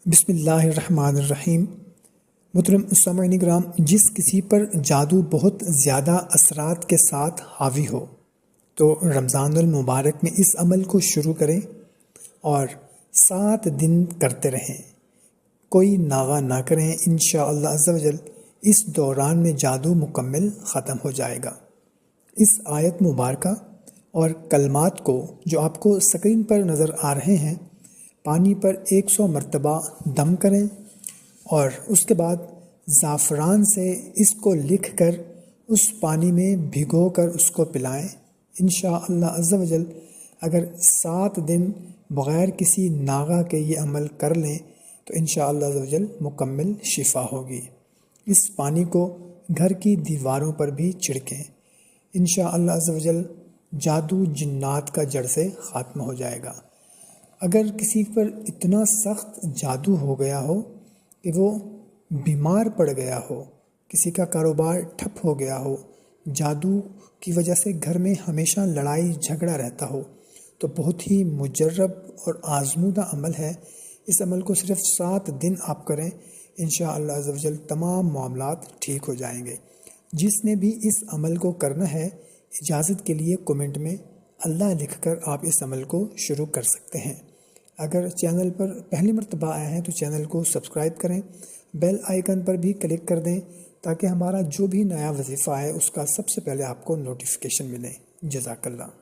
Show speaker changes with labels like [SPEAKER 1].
[SPEAKER 1] بسم اللہ الرحمن الرحیم۔ محترم سامعین کرام، جس کسی پر جادو بہت زیادہ اثرات کے ساتھ حاوی ہو تو رمضان المبارک میں اس عمل کو شروع کریں اور 7 دن کرتے رہیں، کوئی ناغہ نہ کریں۔ انشاءاللہ عز و جل اس دوران میں جادو مکمل ختم ہو جائے گا۔ اس آیت مبارکہ اور کلمات کو جو آپ کو سکرین پر نظر آ رہے ہیں، پانی پر 100 مرتبہ دم کریں اور اس کے بعد زعفران سے اس کو لکھ کر اس پانی میں بھگو کر اس کو پلائیں۔ انشاءاللہ عز و جل اگر 7 دن بغیر کسی ناغہ کے یہ عمل کر لیں تو انشاءاللہ عز و جل مکمل شفا ہوگی۔ اس پانی کو گھر کی دیواروں پر بھی چھڑکیں، انشاءاللہ عز و جل جادو جنات کا جڑ سے خاتمہ ہو جائے گا۔ اگر کسی پر اتنا سخت جادو ہو گیا ہو کہ وہ بیمار پڑ گیا ہو، کسی کا کاروبار ٹھپ ہو گیا ہو، جادو کی وجہ سے گھر میں ہمیشہ لڑائی جھگڑا رہتا ہو، تو بہت ہی مجرب اور آزمودہ عمل ہے۔ اس عمل کو صرف 7 دن آپ کریں، انشاءاللہ عز و جل تمام معاملات ٹھیک ہو جائیں گے۔ جس نے بھی اس عمل کو کرنا ہے، اجازت کے لیے کومنٹ میں اللہ لکھ کر آپ اس عمل کو شروع کر سکتے ہیں۔ اگر چینل پر پہلی مرتبہ آئے ہیں تو چینل کو سبسکرائب کریں، بیل آئیکن پر بھی کلک کر دیں تاکہ ہمارا جو بھی نیا وظیفہ ہے اس کا سب سے پہلے آپ کو نوٹیفیکیشن ملے۔ جزاک اللہ۔